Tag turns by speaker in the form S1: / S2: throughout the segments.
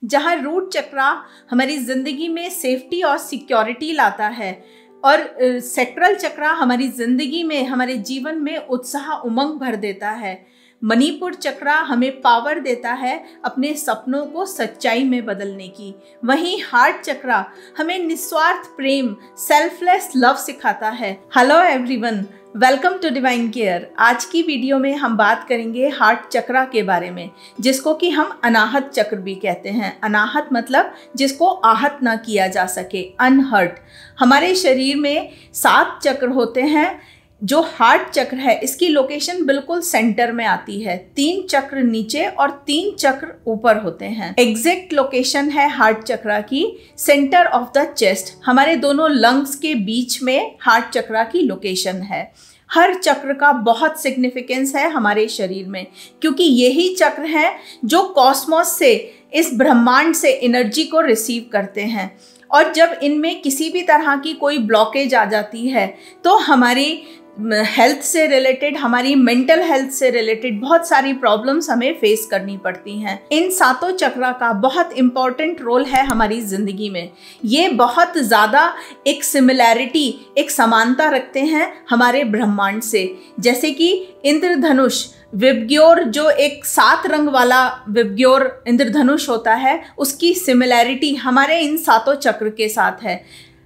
S1: जहाँ रूट चक्रा हमारी ज़िंदगी में सेफ्टी और सिक्योरिटी लाता है और सैक्रल चक्रा हमारी ज़िंदगी में, हमारे जीवन में उत्साह उमंग भर देता है। मणिपुर चक्रा हमें पावर देता है अपने सपनों को सच्चाई में बदलने की। वहीं हार्ट चक्रा हमें निस्वार्थ प्रेम, सेल्फलेस लव सिखाता है। Hello everyone, welcome to divine care. आज की वीडियो में हम बात करेंगे हार्ट चक्रा के बारे में, जिसको कि हम अनाहत चक्र भी कहते हैं। अनाहत मतलब जिसको आहत ना किया जा सके, अनहर्ट। हमारे शरीर में 7 चक्र होते हैं। जो हार्ट चक्र है इसकी लोकेशन बिल्कुल सेंटर में आती है। 3 चक्र नीचे और 3 चक्र ऊपर होते हैं। एग्जैक्ट लोकेशन है हार्ट चक्रा की सेंटर ऑफ द चेस्ट। हमारे दोनों लंग्स के बीच में हार्ट चक्रा की लोकेशन है। हर चक्र का बहुत सिग्निफिकेंस है हमारे शरीर में, क्योंकि यही चक्र हैं जो कॉस्मोस से, इस ब्रह्मांड से एनर्जी को रिसीव करते हैं। और जब इनमें किसी भी तरह की कोई ब्लॉकेज आ जाती है तो हमारी हेल्थ से रिलेटेड, हमारी मेंटल हेल्थ से रिलेटेड बहुत सारी प्रॉब्लम्स हमें फेस करनी पड़ती हैं। इन 7 चक्रा का बहुत इम्पॉर्टेंट रोल है हमारी ज़िंदगी में। ये बहुत ज़्यादा एक सिमिलैरिटी, एक समानता रखते हैं हमारे ब्रह्मांड से। जैसे कि इंद्रधनुष, विबग्योर, जो एक 7 रंग वाला विबग्योर इंद्रधनुष होता है, उसकी सिमिलैरिटी हमारे इन 7 चक्र के साथ है।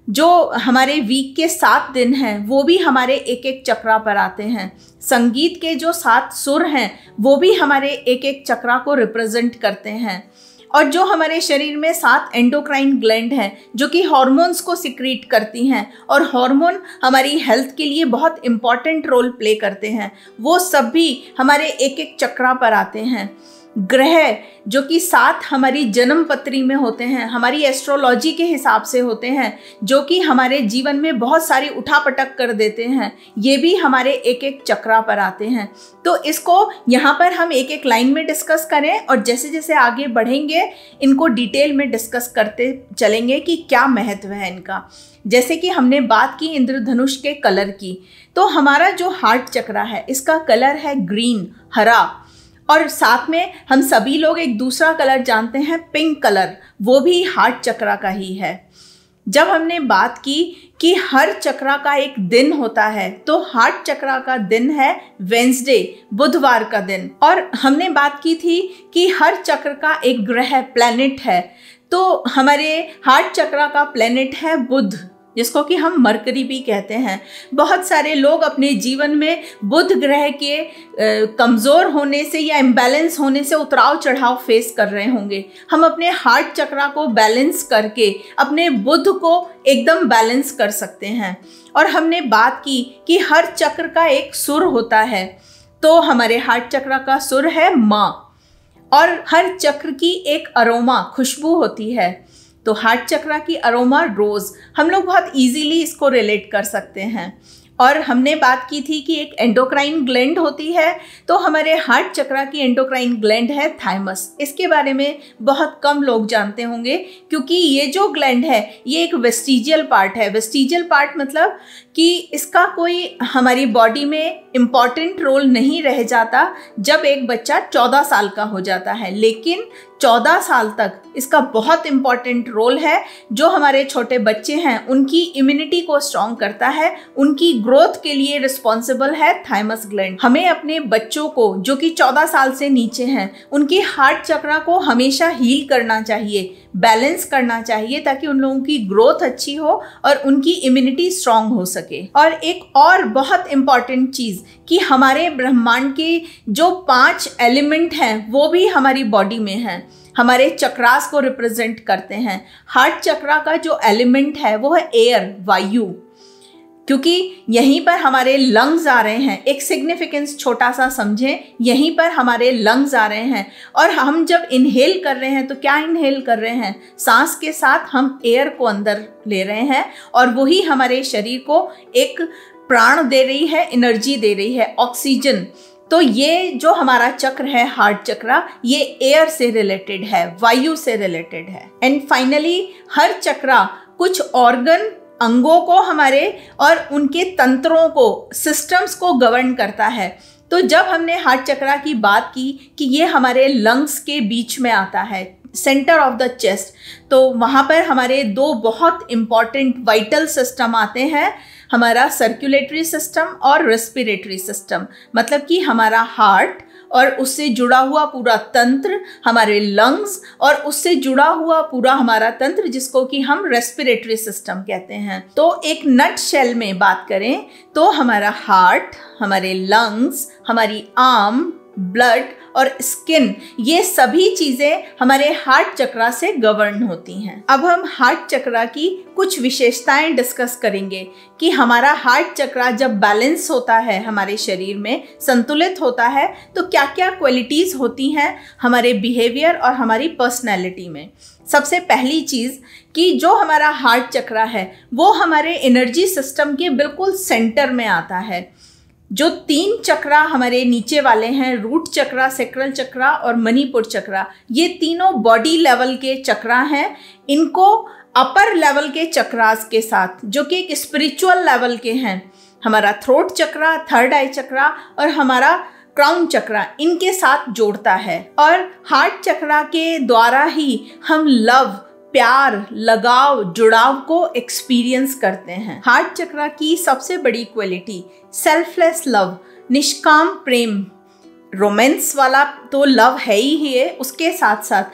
S1: जो हमारे वीक के 7 दिन हैं वो भी हमारे एक एक चक्रा पर आते हैं। संगीत के जो 7 सुर हैं वो भी हमारे एक एक चक्रा को रिप्रेजेंट करते हैं। और जो हमारे शरीर में 7 एंडोक्राइन ग्लैंड हैं जो कि हार्मोन्स को सिक्रीट करती हैं और हार्मोन हमारी हेल्थ के लिए बहुत इम्पॉर्टेंट रोल प्ले करते हैं, वो सब भी हमारे एक एक चक्रा पर आते हैं। ग्रह जो कि 7 हमारी जन्म पत्री में होते हैं, हमारी एस्ट्रोलॉजी के हिसाब से होते हैं, जो कि हमारे जीवन में बहुत सारी उठापटक कर देते हैं, ये भी हमारे एक एक चक्रा पर आते हैं। तो इसको यहाँ पर हम एक एक लाइन में डिस्कस करें और जैसे जैसे आगे बढ़ेंगे इनको डिटेल में डिस्कस करते चलेंगे कि क्या महत्व है इनका। जैसे कि हमने बात की इंद्रधनुष के कलर की, तो हमारा जो हार्ट चक्रा है इसका कलर है ग्रीन, हरा। और साथ में हम सभी लोग एक दूसरा कलर जानते हैं, पिंक कलर, वो भी हार्ट चक्रा का ही है। जब हमने बात की कि हर चक्रा का एक दिन होता है, तो हार्ट चक्रा का दिन है वेंसडे, बुधवार का दिन। और हमने बात की थी कि हर चक्र का एक ग्रह, प्लैनेट है। तो हमारे हार्ट चक्रा का प्लैनेट है बुध, जिसको कि हम मरकरी भी कहते हैं। बहुत सारे लोग अपने जीवन में बुध ग्रह के कमज़ोर होने से या इम्बैलेंस होने से उतराव चढ़ाव फेस कर रहे होंगे। हम अपने हार्ट चक्रा को बैलेंस करके अपने बुध को एकदम बैलेंस कर सकते हैं। और हमने बात की कि हर चक्र का एक सुर होता है, तो हमारे हार्ट चक्रा का सुर है माँ। और हर चक्र की एक अरोमा, खुशबू होती है। तो हार्ट चक्रा की अरोमा रोज़, हम लोग बहुत इजीली इसको रिलेट कर सकते हैं। और हमने बात की थी कि एक एंडोक्राइन ग्लैंड होती है, तो हमारे हार्ट चक्रा की एंडोक्राइन ग्लैंड है थाइमस। इसके बारे में बहुत कम लोग जानते होंगे, क्योंकि ये जो ग्लैंड है ये एक वेस्टिजियल पार्ट है। वेस्टिजियल पार्ट मतलब कि इसका कोई हमारी बॉडी में इम्पॉर्टेंट रोल नहीं रह जाता जब एक बच्चा 14 साल का हो जाता है, लेकिन 14 साल तक इसका बहुत इम्पॉर्टेंट रोल है। जो हमारे छोटे बच्चे हैं उनकी इम्यूनिटी को स्ट्रॉन्ग करता है, उनकी ग्रोथ के लिए रिस्पॉन्सिबल है थाइमस ग्लैंड। हमें अपने बच्चों को जो कि 14 साल से नीचे हैं, उनकी हार्ट चक्रा को हमेशा हील करना चाहिए, बैलेंस करना चाहिए, ताकि उन लोगों की ग्रोथ अच्छी हो और उनकी इम्यूनिटी स्ट्रॉन्ग हो सके। और एक और बहुत इम्पॉर्टेंट चीज़ कि हमारे ब्रह्मांड के जो 5 एलिमेंट हैं वो भी हमारी बॉडी में हैं, हमारे चक्रास को रिप्रेजेंट करते हैं। हार्ट चक्रा का जो एलिमेंट है वो है एयर, वायु, क्योंकि यहीं पर हमारे लंग्स आ रहे हैं। एक सिग्निफिकेंस छोटा सा समझें, यहीं पर हमारे लंग्स आ रहे हैं। और हम जब इनहेल कर रहे हैं तो क्या इनहेल कर रहे हैं? सांस के साथ हम एयर को अंदर ले रहे हैं और वही हमारे शरीर को एक प्राण दे रही है, एनर्जी दे रही है, ऑक्सीजन। तो ये जो हमारा चक्र है हार्ट चक्रा, ये एयर से रिलेटेड है, वायु से रिलेटेड है। एंड फाइनली हर चक्रा कुछ ऑर्गन, अंगों को हमारे और उनके तंत्रों को, सिस्टम्स को गवर्न करता है। तो जब हमने हार्ट चक्रा की बात की कि ये हमारे लंग्स के बीच में आता है, सेंटर ऑफ द चेस्ट। तो वहाँ पर हमारे दो बहुत इम्पॉर्टेंट वाइटल सिस्टम आते हैं, हमारा सर्कुलेटरी सिस्टम और रेस्पिरेटरी सिस्टम। मतलब कि हमारा हार्ट और उससे जुड़ा हुआ पूरा तंत्र, हमारे लंग्स और उससे जुड़ा हुआ पूरा हमारा तंत्र, जिसको कि हम रेस्पिरेटरी सिस्टम कहते हैं। तो एक नट शेल में बात करें तो हमारा हार्ट, हमारे लंग्स, हमारी आर्म, ब्लड और स्किन, ये सभी चीज़ें हमारे हार्ट चक्रा से गवर्न होती हैं। अब हम हार्ट चक्रा की कुछ विशेषताएं डिस्कस करेंगे कि हमारा हार्ट चक्रा जब बैलेंस होता है, हमारे शरीर में संतुलित होता है, तो क्या क्या क्वालिटीज़ होती हैं हमारे बिहेवियर और हमारी पर्सनैलिटी में। सबसे पहली चीज़ कि जो हमारा हार्ट चक्रा है वो हमारे एनर्जी सिस्टम के बिल्कुल सेंटर में आता है। जो 3 चक्रा हमारे नीचे वाले हैं, रूट चक्रा, सेक्रल चक्रा और मणिपुर चक्रा, ये तीनों बॉडी लेवल के चक्रा हैं। इनको अपर लेवल के चक्रास के साथ, जो कि एक स्पिरिचुअल लेवल के हैं, हमारा थ्रोट चक्रा, थर्ड आई चक्रा और हमारा क्राउन चक्रा, इनके साथ जोड़ता है। और हार्ट चक्रा के द्वारा ही हम लव, प्यार, लगाव, जुड़ाव को एक्सपीरियंस करते हैं। हार्ट चक्रा की सबसे बड़ी क्वालिटी सेल्फलेस लव, निष्काम प्रेम। रोमांस वाला तो लव है ही है, उसके साथ साथ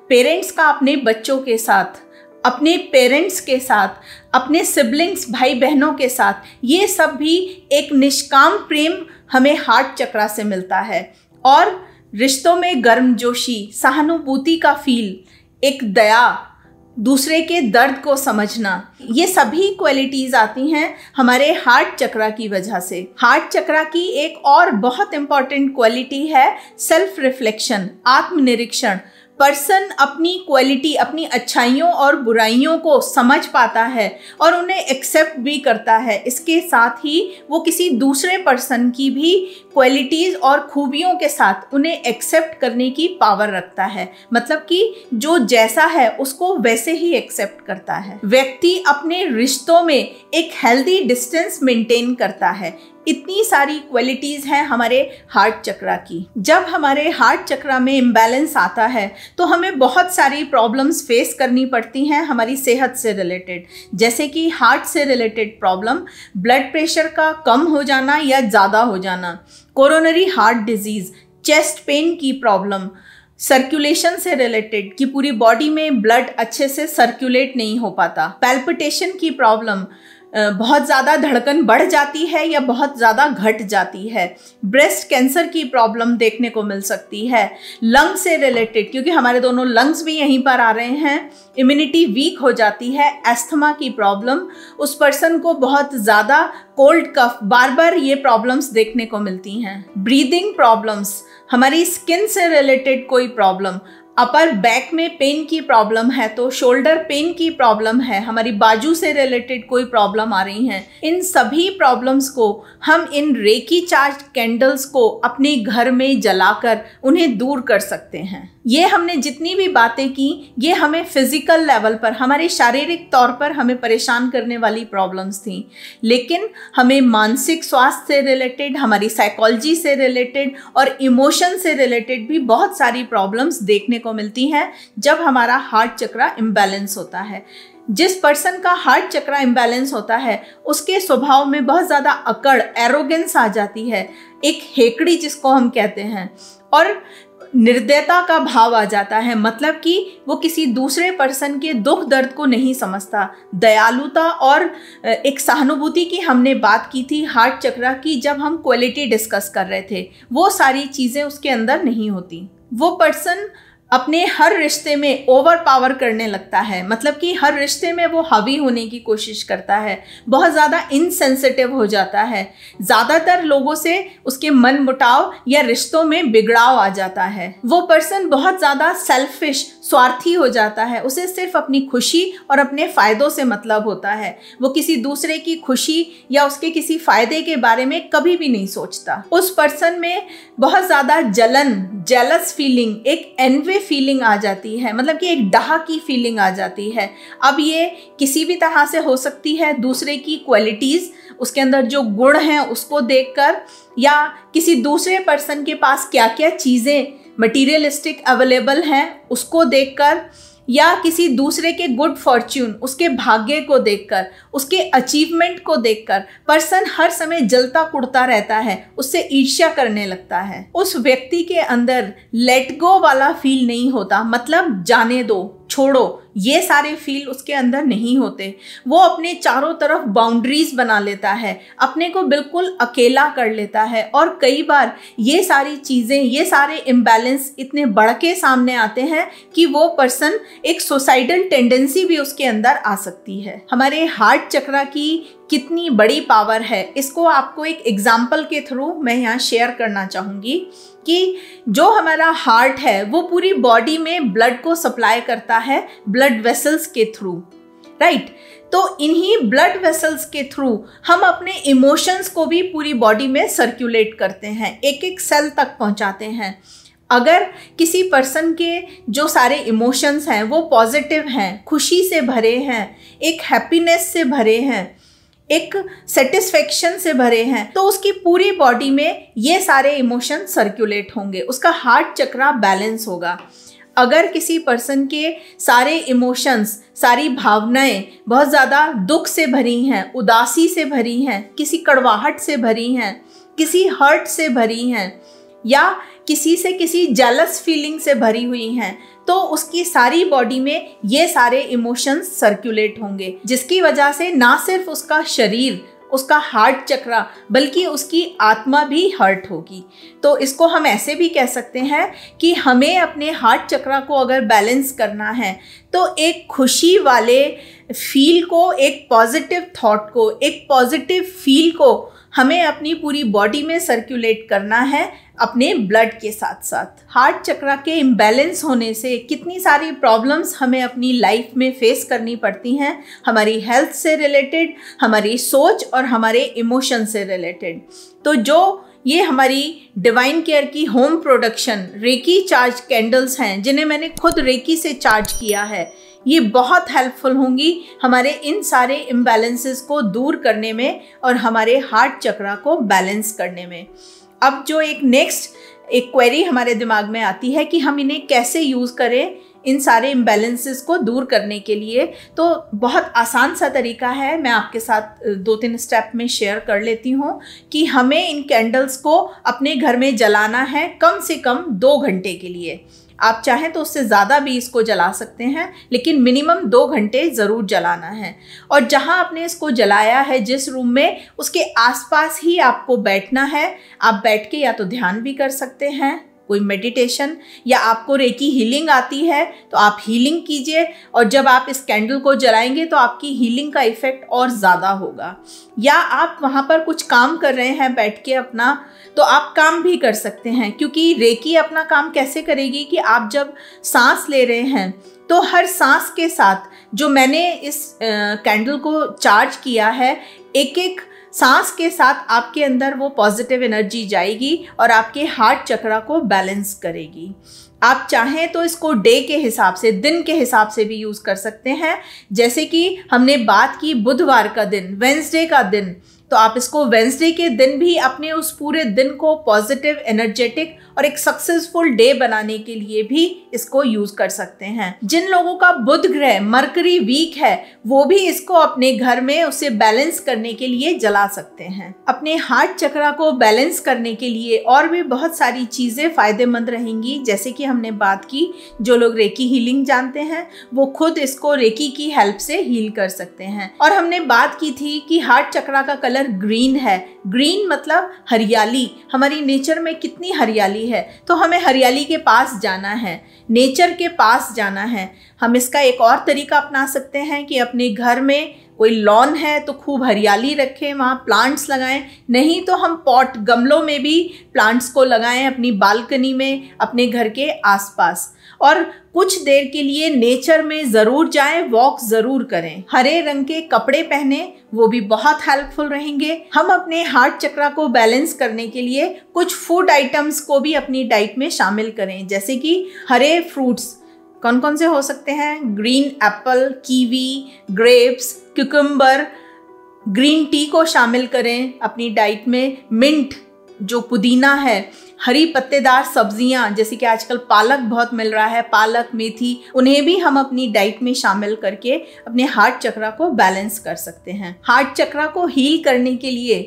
S1: पेरेंट्स का अपने बच्चों के साथ, अपने पेरेंट्स के साथ, अपने सिबलिंग्स, भाई बहनों के साथ, ये सब भी एक निष्काम प्रेम हमें हार्ट चक्रा से मिलता है। और रिश्तों में गर्मजोशी, सहानुभूति का फील, एक दया, दूसरे के दर्द को समझना, ये सभी क्वालिटीज़ आती हैं हमारे हार्ट चक्रा की वजह से। हार्ट चक्रा की एक और बहुत इम्पॉर्टेंट क्वालिटी है सेल्फ रिफ्लेक्शन, आत्मनिरीक्षण। पर्सन अपनी क्वालिटी, अपनी अच्छाइयों और बुराइयों को समझ पाता है और उन्हें एक्सेप्ट भी करता है। इसके साथ ही वो किसी दूसरे पर्सन की भी क्वालिटीज़ और खूबियों के साथ उन्हें एक्सेप्ट करने की पावर रखता है। मतलब कि जो जैसा है उसको वैसे ही एक्सेप्ट करता है। व्यक्ति अपने रिश्तों में एक हेल्दी डिस्टेंस मेंटेन करता है। इतनी सारी क्वालिटीज़ हैं हमारे हार्ट चक्रा की। जब हमारे हार्ट चक्रा में इम्बैलेंस आता है तो हमें बहुत सारी प्रॉब्लम्स फेस करनी पड़ती हैं हमारी सेहत से रिलेटेड, जैसे कि हार्ट से रिलेटेड प्रॉब्लम, ब्लड प्रेशर का कम हो जाना या ज़्यादा हो जाना, coronary heart disease, chest pain की प्रॉब्लम, सर्कुलेशन से रिलेटेड कि पूरी बॉडी में ब्लड अच्छे से सर्कुलेट नहीं हो पाता, पैल्पिटेशन की प्रॉब्लम, बहुत ज़्यादा धड़कन बढ़ जाती है या बहुत ज़्यादा घट जाती है, ब्रेस्ट कैंसर की प्रॉब्लम देखने को मिल सकती है, लंग से रिलेटेड क्योंकि हमारे दोनों लंग्स भी यहीं पर आ रहे हैं, इम्यूनिटी वीक हो जाती है, एस्थमा की प्रॉब्लम, उस पर्सन को बहुत ज़्यादा कोल्ड कफ, बार बार ये प्रॉब्लम्स देखने को मिलती हैं, ब्रीदिंग प्रॉब्लम्स, हमारी स्किन से रिलेटेड कोई प्रॉब्लम, अपर बैक में पेन की प्रॉब्लम है तो शोल्डर पेन की प्रॉब्लम है, हमारी बाजू से रिलेटेड कोई प्रॉब्लम आ रही है, इन सभी प्रॉब्लम्स को हम इन रेकी चार्ज कैंडल्स को अपने घर में जलाकर उन्हें दूर कर सकते हैं। ये हमने जितनी भी बातें की ये हमें फिजिकल लेवल पर, हमारे शारीरिक तौर पर हमें परेशान करने वाली प्रॉब्लम्स थी, लेकिन हमें मानसिक स्वास्थ्य से रिलेटेड, हमारी साइकोलॉजी से रिलेटेड और इमोशन से रिलेटेड भी बहुत सारी प्रॉब्लम्स देखने को मिलती हैं जब हमारा हार्ट चक्रा इम्बैलेंस होता है। जिस पर्सन का हार्ट चक्रा इम्बैलेंस होता है उसके स्वभाव में बहुत ज़्यादा अकड़, एरोगेंस आ जाती है, एक हेकड़ी जिसको हम कहते हैं, और निर्दयता का भाव आ जाता है। मतलब कि वो किसी दूसरे पर्सन के दुख दर्द को नहीं समझता। दयालुता और एक सहानुभूति की हमने बात की थी हार्ट चक्रा की जब हम क्वालिटी डिस्कस कर रहे थे, वो सारी चीज़ें उसके अंदर नहीं होती। वो पर्सन अपने हर रिश्ते में ओवर पावर करने लगता है, मतलब कि हर रिश्ते में वो हावी होने की कोशिश करता है, बहुत ज़्यादा इनसेंसिटिव हो जाता है, ज़्यादातर लोगों से उसके मन मुटाव या रिश्तों में बिगड़ाव आ जाता है। वो पर्सन बहुत ज़्यादा सेल्फिश, स्वार्थी हो जाता है, उसे सिर्फ अपनी खुशी और अपने फ़ायदों से मतलब होता है। वो किसी दूसरे की खुशी या उसके किसी फ़ायदे के बारे में कभी भी नहीं सोचता। उस पर्सन में बहुत ज़्यादा जलन, जेलस फीलिंग, एक एनवे फीलिंग आ जाती है, मतलब कि एक डाह की फीलिंग आ जाती है। अब ये किसी भी तरह से हो सकती है, दूसरे की क्वालिटीज़, उसके अंदर जो गुण हैं उसको देखकर, या किसी दूसरे पर्सन के पास क्या क्या चीज़ें मटीरियलिस्टिक अवेलेबल हैं उसको देखकर, या किसी दूसरे के गुड फॉर्च्यून, उसके भाग्य को देखकर, उसके अचीवमेंट को देखकर पर्सन हर समय जलता कुड़ता रहता है, उससे ईर्ष्या करने लगता है। उस व्यक्ति के अंदर लेट गो वाला फील नहीं होता, मतलब जाने दो, छोड़ो, ये सारे फील उसके अंदर नहीं होते। वो अपने चारों तरफ बाउंड्रीज बना लेता है, अपने को बिल्कुल अकेला कर लेता है, और कई बार ये सारी चीज़ें, ये सारे इम्बैलेंस इतने बढ़ के सामने आते हैं कि वो पर्सन एक सुसाइडल टेंडेंसी भी उसके अंदर आ सकती है। हमारे हार्ट चक्रा की कितनी बड़ी पावर है, इसको आपको एक एग्जाम्पल के थ्रू मैं यहाँ शेयर करना चाहूँगी कि जो हमारा हार्ट है वो पूरी बॉडी में ब्लड को सप्लाई करता है ब्लड वेसल्स के थ्रू, राइट। तो इन्हीं ब्लड वेसल्स के थ्रू हम अपने इमोशंस को भी पूरी बॉडी में सर्कुलेट करते हैं, एक एक सेल तक पहुंचाते हैं। अगर किसी पर्सन के जो सारे इमोशंस हैं वो पॉजिटिव हैं, खुशी से भरे हैं, एक हैप्पीनेस से भरे हैं, एक सेटिस्फेक्शन से भरे हैं, तो उसकी पूरी बॉडी में ये सारे इमोशन सर्कुलेट होंगे, उसका हार्ट चक्रा बैलेंस होगा। अगर किसी पर्सन के सारे इमोशंस, सारी भावनाएं बहुत ज़्यादा दुख से भरी हैं, उदासी से भरी हैं, किसी कड़वाहट से भरी हैं, किसी हर्ट से भरी हैं, या किसी से किसी जेलस फीलिंग से भरी हुई हैं, तो उसकी सारी बॉडी में ये सारे इमोशंस सर्कुलेट होंगे, जिसकी वजह से ना सिर्फ उसका शरीर, उसका हार्ट चक्रा, बल्कि उसकी आत्मा भी हर्ट होगी। तो इसको हम ऐसे भी कह सकते हैं कि हमें अपने हार्ट चक्रा को अगर बैलेंस करना है तो एक खुशी वाले फील को, एक पॉजिटिव थॉट को, एक पॉजिटिव फील को हमें अपनी पूरी बॉडी में सर्कुलेट करना है अपने ब्लड के साथ साथ। हार्ट चक्रा के इम्बैलेंस होने से कितनी सारी प्रॉब्लम्स हमें अपनी लाइफ में फेस करनी पड़ती हैं, हमारी हेल्थ से रिलेटेड, हमारी सोच और हमारे इमोशन से रिलेटेड। तो जो ये हमारी डिवाइन केयर की home production reiki charge candles हैं, जिन्हें मैंने खुद रेकी से चार्ज किया है, ये बहुत हेल्पफुल होंगी हमारे इन सारे इम्बैलेंसेस को दूर करने में और हमारे हार्ट चक्रा को बैलेंस करने में। अब जो एक क्वेरी हमारे दिमाग में आती है कि हम इन्हें कैसे यूज़ करें इन सारे इम्बैलेंसेस को दूर करने के लिए, तो बहुत आसान सा तरीका है, मैं आपके साथ 2-3 स्टेप में शेयर कर लेती हूँ कि हमें इन कैंडल्स को अपने घर में जलाना है कम से कम 2 घंटे के लिए। आप चाहें तो उससे ज़्यादा भी इसको जला सकते हैं, लेकिन मिनिमम 2 घंटे ज़रूर जलाना है। और जहां आपने इसको जलाया है, जिस रूम में, उसके आसपास ही आपको बैठना है। आप बैठ के या तो ध्यान भी कर सकते हैं, कोई मेडिटेशन, या आपको रेकी हीलिंग आती है तो आप हीलिंग कीजिए, और जब आप इस कैंडल को जलाएंगे तो आपकी हीलिंग का इफ़ेक्ट और ज़्यादा होगा। या आप वहाँ पर कुछ काम कर रहे हैं बैठ के अपना, तो आप काम भी कर सकते हैं, क्योंकि रेकी अपना काम कैसे करेगी कि आप जब सांस ले रहे हैं तो हर सांस के साथ जो मैंने इस कैंडल को चार्ज किया है, एक एक सांस के साथ आपके अंदर वो पॉजिटिव एनर्जी जाएगी और आपके हार्ट चक्रा को बैलेंस करेगी। आप चाहें तो इसको डे के हिसाब से, दिन के हिसाब से भी यूज़ कर सकते हैं। जैसे कि हमने बात की बुधवार का दिन, वेंसडे का दिन, तो आप इसको वेंसडे के दिन भी अपने उस पूरे दिन को पॉजिटिव, एनर्जेटिक और एक सक्सेसफुल डे बनाने के लिए भी इसको यूज कर सकते हैं। जिन लोगों का बुध ग्रह मरकरी वीक है, वो भी इसको अपने घर में उसे बैलेंस करने के लिए जला सकते हैं। अपने हार्ट चक्रा को बैलेंस करने के लिए और भी बहुत सारी चीजें फायदेमंद रहेंगी। जैसे कि हमने बात की, जो लोग रेकी हीलिंग जानते हैं वो खुद इसको रेकी की हेल्प से हील कर सकते हैं। और हमने बात की थी कि हार्ट चक्रा का कलर ग्रीन है। ग्रीन मतलब हरियाली। हमारी नेचर में कितनी हरियाली है, तो हमें हरियाली के पास जाना है, नेचर के पास जाना है। हम इसका एक और तरीका अपना सकते हैं कि अपने घर में कोई लॉन है तो खूब हरियाली रखें, वहाँ प्लांट्स लगाएं। नहीं तो हम पॉट, गमलों में भी प्लांट्स को लगाएं, अपनी बालकनी में, अपने घर के आसपास। और कुछ देर के लिए नेचर में ज़रूर जाएं, वॉक ज़रूर करें। हरे रंग के कपड़े पहने, वो भी बहुत हेल्पफुल रहेंगे। हम अपने हार्ट चक्रा को बैलेंस करने के लिए कुछ फूड आइटम्स को भी अपनी डाइट में शामिल करें। जैसे कि हरे फ्रूट्स कौन कौन से हो सकते हैं? Green Apple, kiwi, grapes, cucumber. Green tea को शामिल करें अपनी डाइट में। मिंट, जो पुदीना है, हरी पत्तेदार सब्जियां जैसे कि आजकल पालक बहुत मिल रहा है, पालक, मेथी, उन्हें भी हम अपनी डाइट में शामिल करके अपने हार्ट चक्रा को बैलेंस कर सकते हैं। हार्ट चक्रा को हील करने के लिए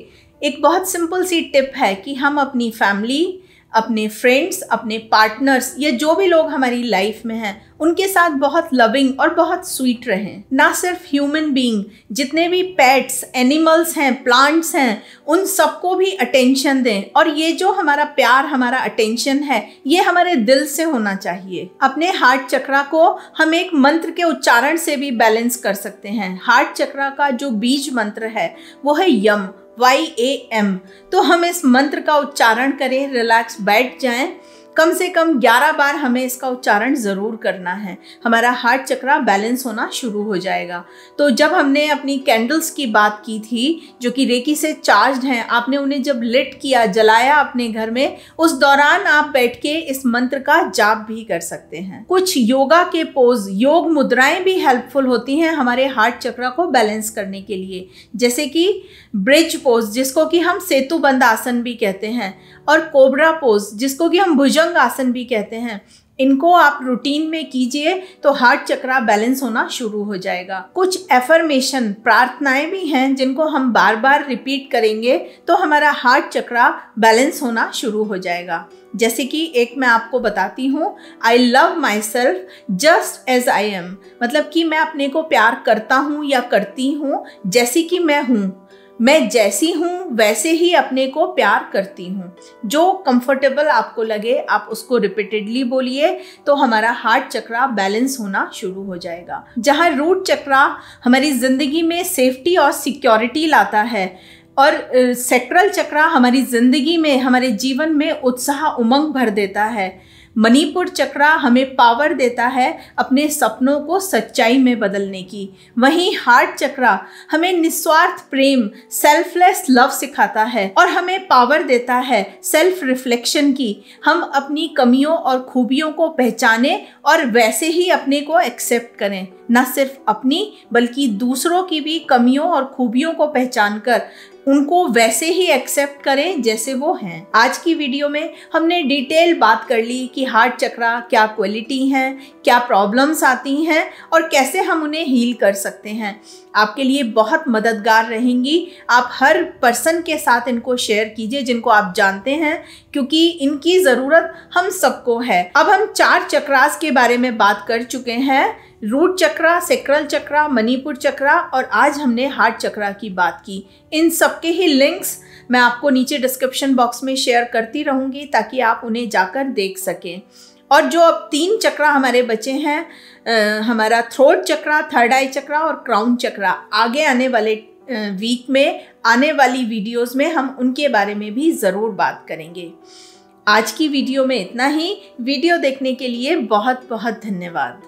S1: एक बहुत सिंपल सी टिप है कि हम अपनी फैमिली, अपने फ्रेंड्स, अपने पार्टनर्स या जो भी लोग हमारी लाइफ में हैं उनके साथ बहुत लविंग और बहुत स्वीट रहें। ना सिर्फ ह्यूमन बीइंग, जितने भी पेट्स, एनिमल्स हैं, प्लांट्स हैं, उन सबको भी अटेंशन दें। और ये जो हमारा प्यार, हमारा अटेंशन है, ये हमारे दिल से होना चाहिए। अपने हार्ट चक्रा को हम एक मंत्र के उच्चारण से भी बैलेंस कर सकते हैं। हार्ट चक्रा का जो बीज मंत्र है वो है यम, YAM। तो हम इस मंत्र का उच्चारण करें, रिलैक्स बैठ जाएं। कम से कम 11 बार हमें इसका उच्चारण ज़रूर करना है। हमारा हार्ट चक्रा बैलेंस होना शुरू हो जाएगा। तो जब हमने अपनी कैंडल्स की बात की थी जो कि रेकी से चार्ज्ड हैं, आपने उन्हें जब लिट किया, जलाया अपने घर में, उस दौरान आप बैठ के इस मंत्र का जाप भी कर सकते हैं। कुछ योगा के पोज, योग मुद्राएं भी हेल्पफुल होती हैं हमारे हार्ट चक्रा को बैलेंस करने के लिए, जैसे कि ब्रिज पोज जिसको कि हम सेतुबंद आसन भी कहते हैं, और कोबरा पोज जिसको कि हम भुजंग आसन भी कहते हैं। इनको आप रूटीन में कीजिए तो हार्ट चक्रा बैलेंस होना शुरू हो जाएगा। कुछ एफर्मेशन, प्रार्थनाएं भी हैं जिनको हम बार बार रिपीट करेंगे तो हमारा हार्ट चक्रा बैलेंस होना शुरू हो जाएगा। जैसे कि एक मैं आपको बताती हूँ, I love my self just as I am, मतलब कि मैं अपने को प्यार करता हूँ या करती हूँ जैसी कि मैं हूँ। मैं जैसी हूँ वैसे ही अपने को प्यार करती हूँ। जो कंफर्टेबल आपको लगे आप उसको रिपीटेडली बोलिए तो हमारा हार्ट चक्रा बैलेंस होना शुरू हो जाएगा। जहाँ रूट चक्रा हमारी ज़िंदगी में सेफ्टी और सिक्योरिटी लाता है और सेक्रल चक्रा हमारी ज़िंदगी में, हमारे जीवन में उत्साह, उमंग भर देता है। मणिपुर चक्रा हमें पावर देता है अपने सपनों को सच्चाई में बदलने की। वहीं हार्ट चक्रा हमें निस्वार्थ प्रेम, सेल्फलेस लव सिखाता है और हमें पावर देता है सेल्फ रिफ्लेक्शन की। हम अपनी कमियों और खूबियों को पहचानें और वैसे ही अपने को एक्सेप्ट करें। न सिर्फ अपनी बल्कि दूसरों की भी कमियों और खूबियों को पहचान कर उनको वैसे ही एक्सेप्ट करें जैसे वो हैं। आज की वीडियो में हमने डिटेल बात कर ली कि हार्ट चक्रा क्या क्वालिटी हैं, क्या प्रॉब्लम्स आती हैं और कैसे हम उन्हें हील कर सकते हैं। आपके लिए बहुत मददगार रहेंगी। आप हर पर्सन के साथ इनको शेयर कीजिए जिनको आप जानते हैं, क्योंकि इनकी ज़रूरत हम सबको है। अब हम 4 चक्रास के बारे में बात कर चुके हैं, रूट चक्रा, सेक्रल चक्रा, मणिपुर चक्रा, और आज हमने हार्ट चक्रा की बात की। इन सबके ही लिंक्स मैं आपको नीचे डिस्क्रिप्शन बॉक्स में शेयर करती रहूँगी ताकि आप उन्हें जाकर देख सकें। और जो अब 3 चक्रा हमारे बचे हैं, हमारा थ्रोट चक्रा, थर्ड आई चक्रा और क्राउन चक्रा, आगे आने वाले वीक में, आने वाली वीडियोस में हम उनके बारे में भी ज़रूर बात करेंगे। आज की वीडियो में इतना ही। वीडियो देखने के लिए बहुत बहुत धन्यवाद।